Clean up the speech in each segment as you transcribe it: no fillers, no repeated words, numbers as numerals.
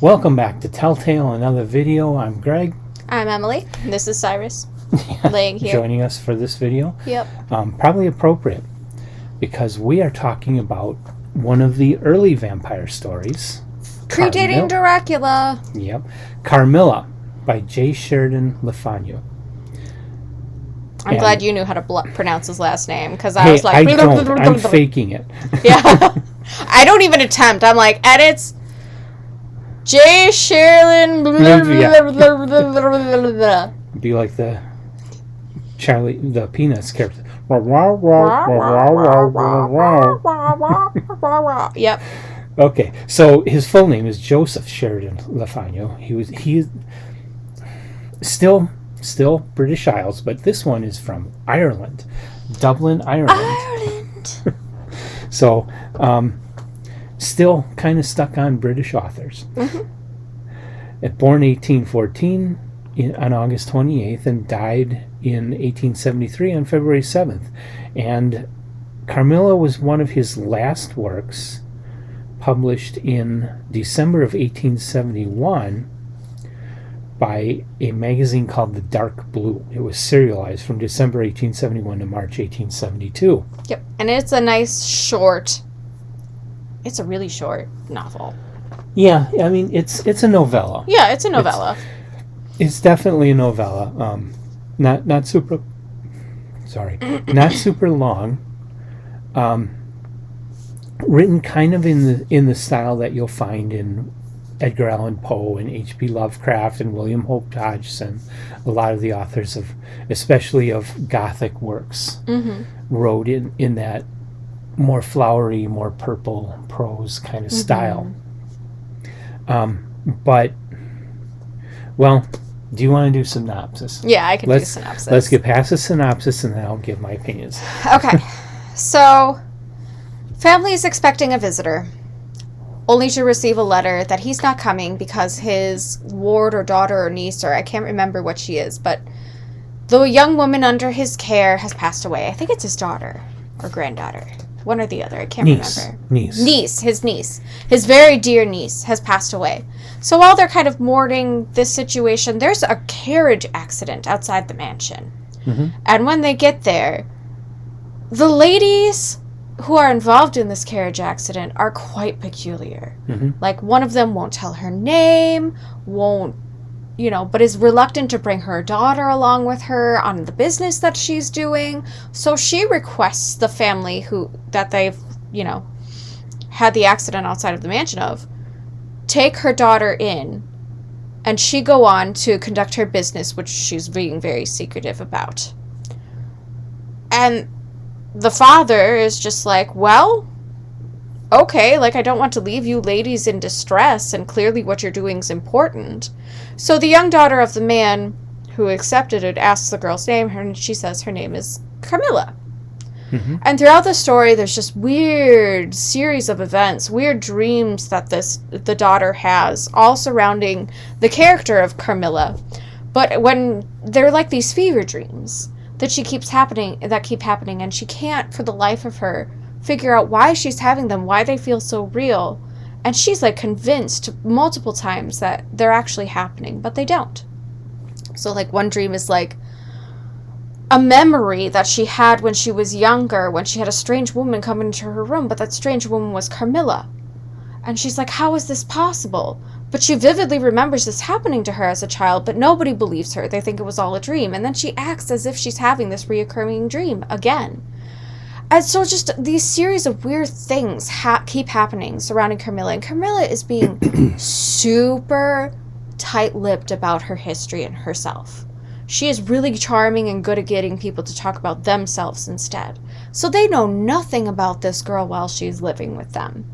Welcome back to Telltale, another video. I'm Greg. I'm Emily. This is Cyrus. Laying here. Joining us for this video. Yep. Probably appropriate because we are talking about one of the early vampire stories. Predating Dracula. Yep. Carmilla by J. Sheridan Fanu. I'm glad you knew how to pronounce his last name because I was like... I don't. I'm faking it. Yeah. I don't even attempt. I'm like, edits... J. Sheridan... Be like the Charlie, the Peanuts character. Yep. Okay, so his full name is Joseph Sheridan Fanu. He is still British Isles, but this one is from Ireland, Dublin, Ireland. So, still kind of stuck on British authors. Mm-hmm. Born 1814 on August 28th and died in 1873 on February 7th. And Carmilla was one of his last works, published in December of 1871 by a magazine called The Dark Blue. It was serialized from December 1871 to March 1872. Yep, and it's a nice short... It's a really short novel. Yeah, I mean, it's a novella. Yeah, it's a novella. It's definitely a novella. Not super... Sorry. Not super long. Written kind of in the style that you'll find in Edgar Allan Poe and H.P. Lovecraft and William Hope Hodgson. A lot of the authors of, especially of Gothic works, wrote in that more flowery, more purple prose kind of style. But, well, do you want to do synopsis? Yeah, I can do synopsis. Let's get past the synopsis and then I'll give my opinions. Okay. So, family is expecting a visitor, only to receive a letter that he's not coming because his ward or daughter or niece, or I can't remember what she is, but the young woman under his care has passed away. I think it's his daughter or granddaughter. One or the other. I can't remember. His niece. His very dear niece has passed away. So while they're kind of mourning this situation, there's a carriage accident outside the mansion. Mm-hmm. And when they get there, the ladies who are involved in this carriage accident are quite peculiar. Mm-hmm. Like, one of them won't tell her name, but is reluctant to bring her daughter along with her on the business that she's doing. So she requests the family that they've, had the accident outside of the mansion of, take her daughter in, and she go on to conduct her business, which she's being very secretive about. And the father is just like, well, okay, I don't want to leave you ladies in distress, and clearly what you're doing is important. So the young daughter of the man who accepted it asks the girl's name, and she says her name is Carmilla. Mm-hmm. And throughout the story, there's just weird series of events, weird dreams that the daughter has, all surrounding the character of Carmilla. But when they're like these fever dreams that keep happening, and she can't, for the life of her, figure out why she's having them, why they feel so real. And she's convinced multiple times that they're actually happening, but they don't. So one dream is a memory that she had when she was younger, when she had a strange woman come into her room, but that strange woman was Carmilla. And she's like, how is this possible? But she vividly remembers this happening to her as a child, but nobody believes her. They think it was all a dream. And then she acts as if she's having this reoccurring dream again. And so just these series of weird things keep happening surrounding Carmilla. And Carmilla is being super tight-lipped about her history and herself. She is really charming and good at getting people to talk about themselves instead. So they know nothing about this girl while she's living with them.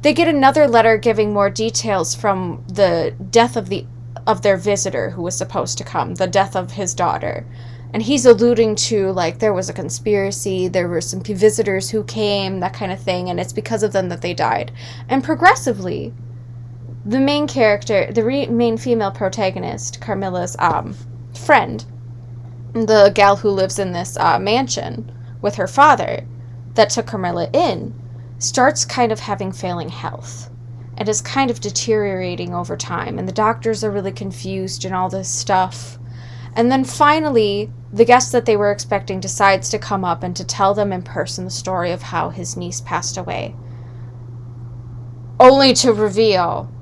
They get another letter giving more details from the death of their visitor who was supposed to come, the death of his daughter. And he's alluding to, there was a conspiracy, there were some visitors who came, that kind of thing, and it's because of them that they died. And progressively, the main character, the main female protagonist, Carmilla's friend, the gal who lives in this mansion with her father that took Carmilla in, starts kind of having failing health and is kind of deteriorating over time. And the doctors are really confused and all this stuff. And then finally, the guest that they were expecting decides to come up and to tell them in person the story of how his niece passed away. Only to reveal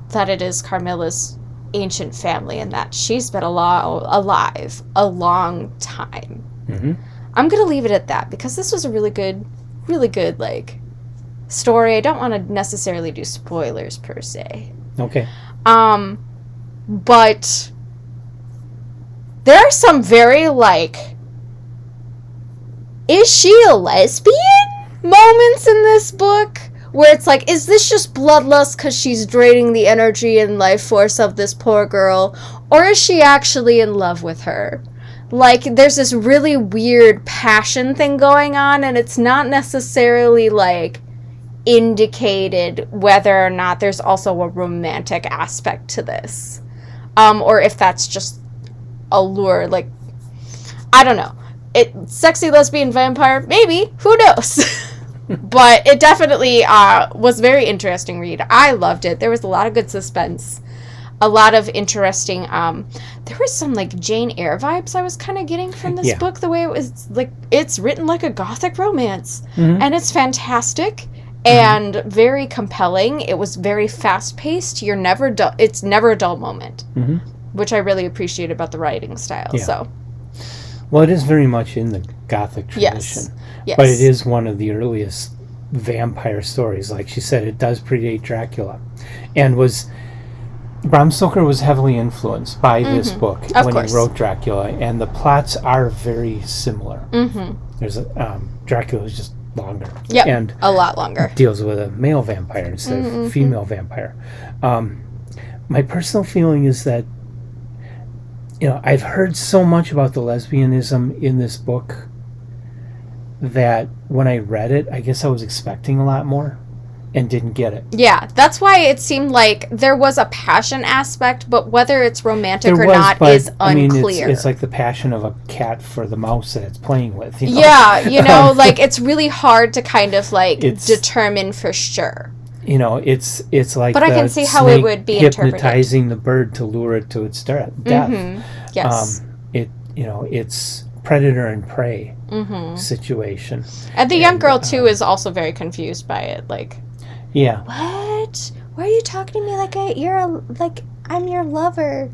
that it is Carmilla's ancient family and that she's been alive a long time. Mm-hmm. I'm going to leave it at that because this was a really good, like, story. I don't want to necessarily do spoilers per se. Okay. But there are some very, like, is she a lesbian moments in this book where it's like, is this just bloodlust because she's draining the energy and life force of this poor girl, or is she actually in love with her? Like, there's this really weird passion thing going on, and it's not necessarily, like, indicated whether or not there's also a romantic aspect to this. Or if that's just a lure, like, I don't know. Sexy lesbian vampire? Maybe. Who knows? But it definitely was a very interesting read. I loved it. There was a lot of good suspense. A lot of interesting, there was some, like, Jane Eyre vibes I was kind of getting from this book. The way it was, like, it's written like a gothic romance. Mm-hmm. And it's fantastic and very compelling. It was very fast-paced. It's never a dull moment, which I really appreciate about the writing style. Yeah. So, well, it is very much in the gothic tradition. Yes. But it is one of the earliest vampire stories. Like she said, it does predate Dracula. And Bram Stoker was heavily influenced by this book when he wrote Dracula, and the plots are very similar. There's Dracula is just longer. Yeah, and a lot longer. Deals with a male vampire instead of a female vampire. My personal feeling is that, I've heard so much about the lesbianism in this book that when I read it, I guess I was expecting a lot more and didn't get it. Yeah, that's why it seemed like there was a passion aspect, but whether it's romantic or not is unclear. It's like the passion of a cat for the mouse that it's playing with. Yeah, like it's really hard to kind of like determine for sure. It's like but I can see how it would be hypnotizing the bird to lure it to its death. Yes. It's predator and prey situation. And the young girl too is also very confused by it. Like, yeah. What? Why are you talking to me like I'm your lover?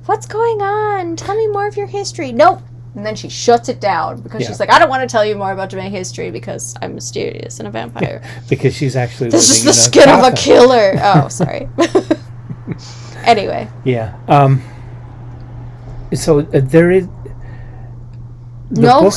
What's going on? Tell me more of your history. Nope. And then she shuts it down because she's like, I don't want to tell you more about my history because I'm mysterious and a vampire. Because she's actually this is the skin of a killer. Oh, sorry. Anyway. Yeah. So there is. No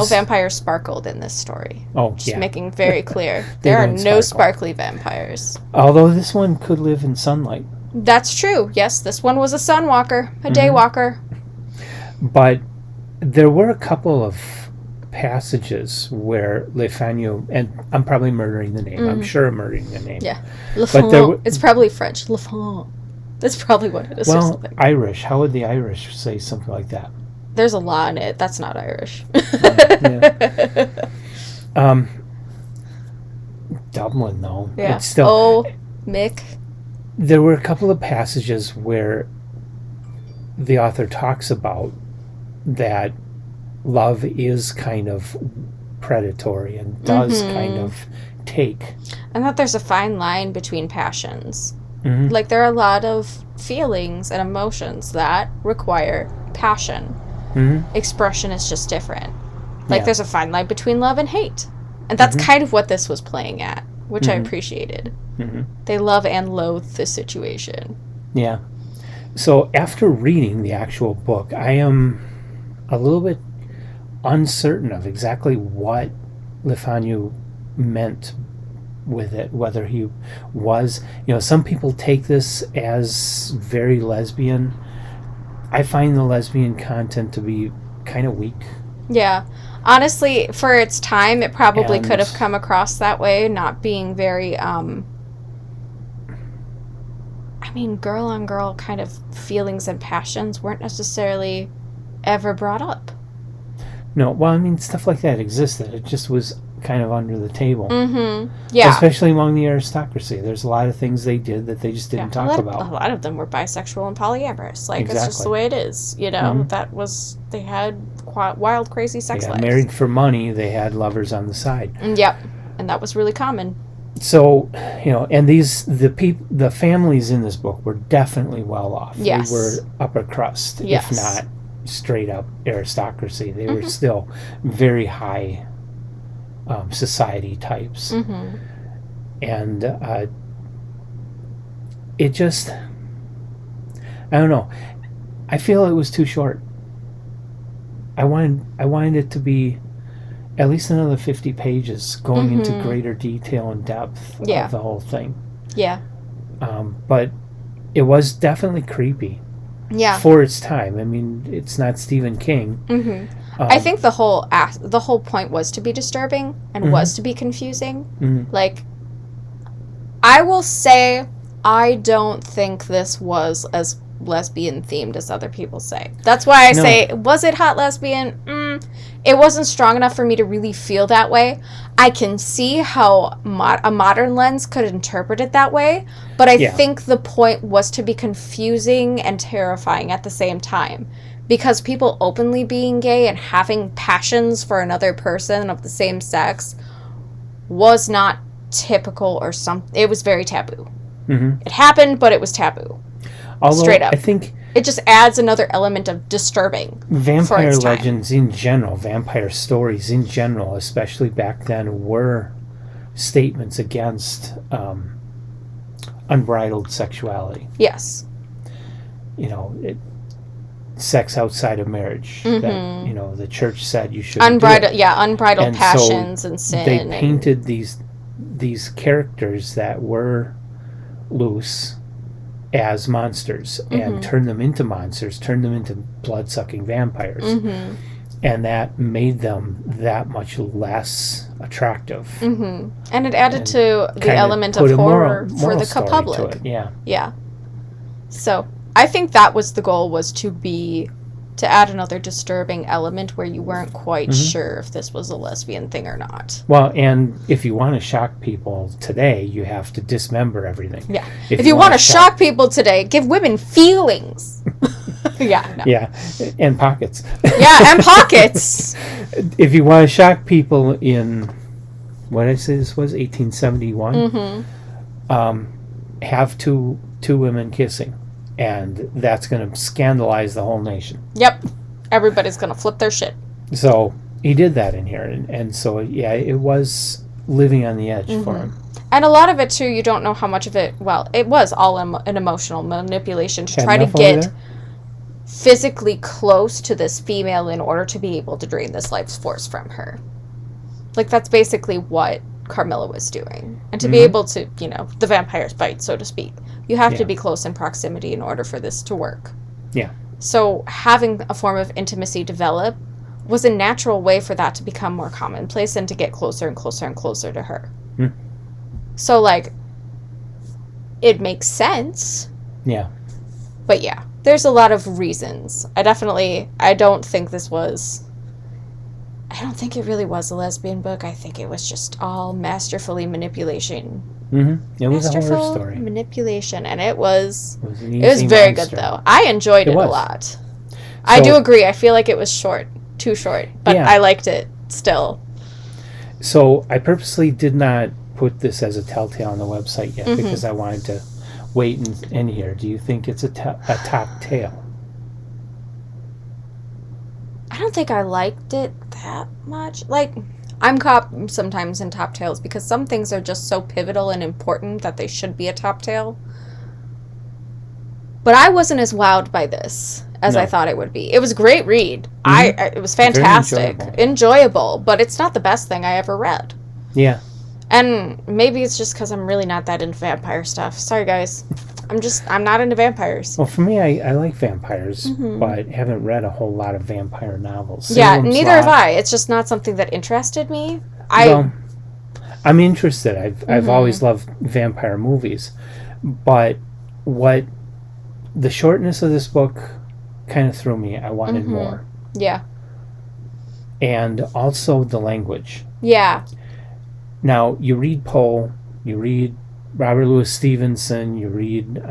vampires sparkled in this story. Oh, just making very clear. There are no sparkly vampires. Although this one could live in sunlight. That's true. Yes, this one was a sunwalker, a daywalker. But there were a couple of passages where Le Fanu, and I'm probably murdering the name. I'm sure I'm murdering the name. Yeah. Le Fanu. It's probably French. Le Fanu. That's probably what it is. Well, Irish. How would the Irish say something like that? There's a law in it. That's not Irish. Dublin, though. Yeah. It's still, Mick. There were a couple of passages where the author talks about that love is kind of predatory and does kind of take. And that there's a fine line between passions. Like, there are a lot of feelings and emotions that require passion. Expression is just different. Like, there's a fine line between love and hate. And that's kind of what this was playing at, which I appreciated. They love and loathe the situation. Yeah. So after reading the actual book, I am a little bit uncertain of exactly what Le Fanu meant with it, whether he was, some people take this as very lesbian. I find the lesbian content to be kind of weak. Yeah. Honestly, for its time, it probably could have come across that way, not being very, girl-on-girl kind of feelings and passions weren't necessarily ever brought up. No, well, I mean, stuff like that existed. It just was kind of under the table. Mm-hmm. Yeah. Especially among the aristocracy. There's a lot of things they did that they just didn't talk about. A lot of them were bisexual and polyamorous. Like, Exactly. it's just the way it is. You know, they had wild, crazy sex lives. Married for money, they had lovers on the side. Yep. And that was really common. So, and the families in this book were definitely well off. Yes. They were upper crust, yes. if not straight up aristocracy. They were still very high society types. Mm-hmm. And it just, I don't know. I feel it was too short. I wanted it to be at least another 50 pages going into greater detail and depth of the whole thing. Yeah. But it was definitely creepy. Yeah. For its time. I mean, it's not Stephen King. Mm-hmm. I think the whole point was to be disturbing and was to be confusing. Mm-hmm. Like, I will say, I don't think this was as lesbian themed as other people say. That's why I say, was it hot lesbian? It wasn't strong enough for me to really feel that way. I can see how a modern lens could interpret it that way, but I think the point was to be confusing and terrifying at the same time. Because people openly being gay and having passions for another person of the same sex was not typical or something. It was very taboo. Mm-hmm. It happened, but it was taboo. Although, straight up. I think it just adds another element of disturbing. Vampire legends in general, vampire stories in general, especially back then, were statements against unbridled sexuality. Yes. Sex outside of marriage. That the church said you should unbridled passions and sin. They painted these characters that were loose as monsters and turned them into monsters, turned them into blood-sucking vampires. And that made them that much less attractive. And it added to the element of horror for the public. Yeah. So I think that was the goal, was to add another disturbing element where you weren't quite sure if this was a lesbian thing or not. Well, and if you want to shock people today, you have to dismember everything. Yeah. If you want to shock people today, give women feelings. Yeah, and pockets. Yeah, and pockets. If you want to shock people in, what did I say this was, 1871? Have two women kissing. And that's going to scandalize the whole nation. Yep. Everybody's going to flip their shit. So he did that in here. And so, it was living on the edge for him. And a lot of it, too, you don't know how much of it... Well, it was all an emotional manipulation to try to get physically close to this female in order to be able to drain this life's force from her. Like, that's basically what Carmilla was doing. And to be able to, the vampire's bite, so to speak. You have to be close in proximity in order for this to work. Yeah. So having a form of intimacy develop was a natural way for that to become more commonplace and to get closer and closer and closer to her. So, it makes sense. Yeah. But yeah, there's a lot of reasons. I don't think it really was a lesbian book. I think it was just all masterfully manipulation. It was a horror story. Manipulation, and it was very good though. I enjoyed it a lot. So, I do agree. I feel like it was too short, but I liked it still. So I purposely did not put this as a telltale on the website yet because I wanted to wait and hear. Do you think it's a top tale? I don't think I liked it that much. I'm caught sometimes in top tales because some things are just so pivotal and important that they should be a top tale. But I wasn't as wowed by this as I thought it would be. It was a great read. It was fantastic. Enjoyable, but it's not the best thing I ever read. Yeah. And maybe it's just because I'm really not that into vampire stuff. Sorry, guys. I'm not into vampires. Well, for me, I like vampires, but haven't read a whole lot of vampire novels. Neither have I. It's just not something that interested me. I'm interested. I've always loved vampire movies, but the shortness of this book kind of threw me. I wanted more. Yeah. and also the language. Yeah. Now, you read Poe, you read Robert Louis Stevenson, you read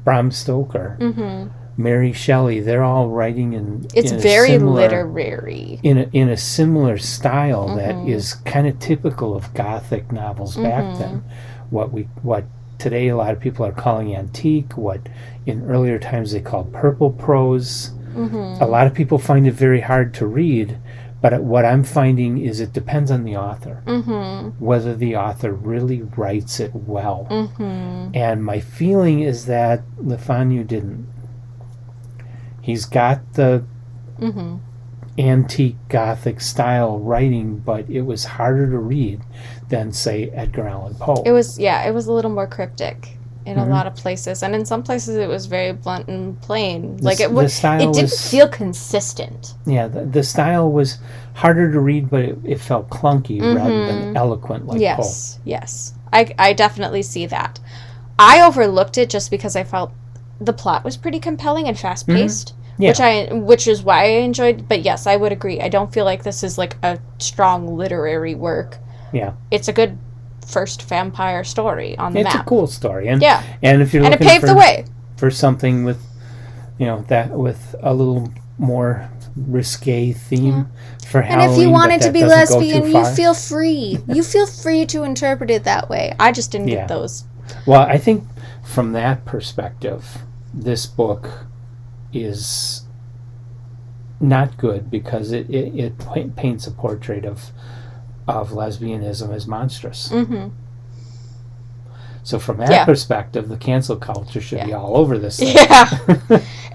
Bram Stoker, Mary Shelley. They're all writing it's in very similar, literary. in a similar style that is kind of typical of Gothic novels back then. What today a lot of people are calling antique, what in earlier times they called purple prose. A lot of people find it very hard to read, but what I'm finding is it depends on the author, whether the author really writes it well. And my feeling is that Le Fanu didn't. He's got the antique Gothic style writing, but it was harder to read than, say, Edgar Allan Poe. It was a little more cryptic in a lot of places, and in some places it was very blunt and plain. It didn't feel consistent. Yeah, the style was harder to read, but it felt clunky rather than eloquent like Poe. Yes. I definitely see that. I overlooked it just because I felt the plot was pretty compelling and fast-paced. Which is why I enjoyed, but yes, I would agree. I don't feel like this is like a strong literary work. Yeah. It's a good first vampire story on the map. It's a cool story. And if you're looking it paved the way for something with that with a little more risque theme for Halloween. And if you wanted to be lesbian, you feel free. You feel free to interpret it that way. I just didn't get those. Well, I think from that perspective, this book is not good because it paints a portrait of lesbianism as monstrous. So from that perspective, the cancel culture should be all over this thing.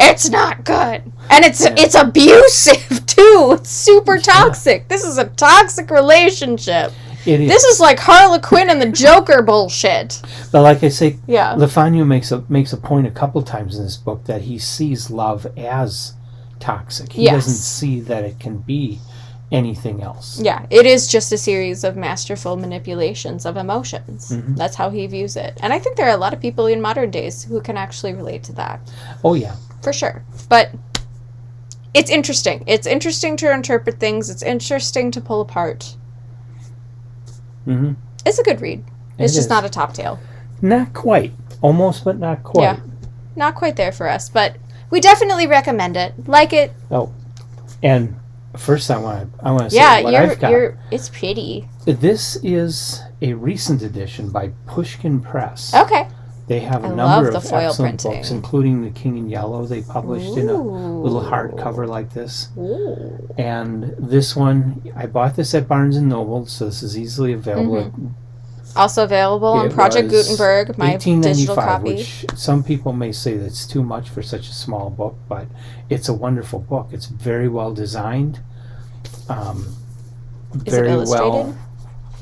It's not good, and it's abusive too. It's super toxic. This is a toxic relationship. It is. This is like Harlequin and the Joker bullshit. But like I say, Le Fanu makes a point a couple times in this book that he sees love as toxic. He doesn't see that it can be anything else. Yeah, it is just a series of masterful manipulations of emotions. That's how he views it. And I think there are a lot of people in modern days who can actually relate to that. Oh, yeah. For sure. But it's interesting. It's interesting to interpret things. It's interesting to pull apart. It's a good read. It's just not a top tale. Not quite. Almost, but not quite. Yeah. Not quite there for us, but we definitely recommend it. Like it. Oh. And first I want to say what I've got. It's pretty. This is a recent edition by Pushkin Press. Okay. They have a number of excellent books, including The King in Yellow they published in a little hardcover like this. Ooh. And this one, I bought this at Barnes & Noble, so this is easily available. Also available on Project Gutenberg, my digital copy. Which some people may say that's too much for such a small book, but it's a wonderful book. It's very well designed. Is it illustrated?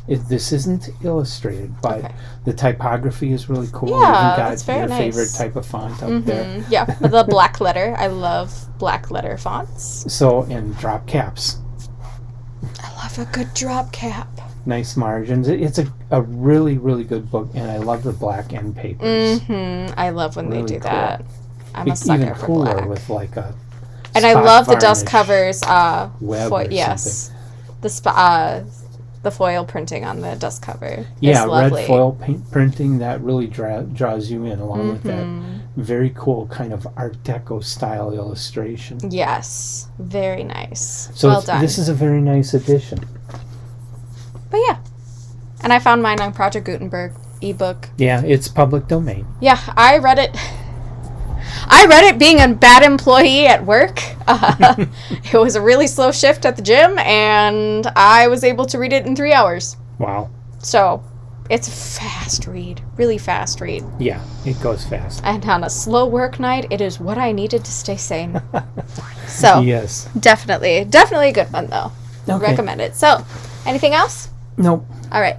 This isn't illustrated, but the typography is really cool. Yeah, that's very nice. Favorite type of font up there. Yeah, the black letter. I love black letter fonts. So, and drop caps. I love a good drop cap. Nice margins. It's a really, really good book, and I love the black end papers. I love when they do that. I'm a sucker even for cooler black. With like a and I love the dust covers. The foil printing on the dust cover. Yeah, red foil printing that really draws you in, along with that very cool kind of Art Deco style illustration. Yes, very nice. So well done. This is a very nice edition. But yeah, and I found mine on Project Gutenberg ebook. Yeah, it's public domain. Yeah, I read it. I read it being a bad employee at work. It was a really slow shift at the gym, and I was able to read it in 3 hours. Wow. So, it's a fast read. Really fast read. Yeah, it goes fast. And on a slow work night, it is what I needed to stay sane. So, yes. Definitely a good one, though. Okay. Recommend it. So, anything else? Nope. All right.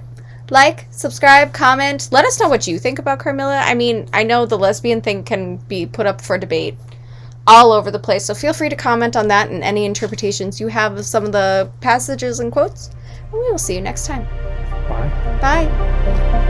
Like, subscribe, comment. Let us know what you think about Carmilla. I mean, I know the lesbian thing can be put up for debate all over the place, so feel free to comment on that and any interpretations you have of some of the passages and quotes. And we will see you next time. Bye. Bye.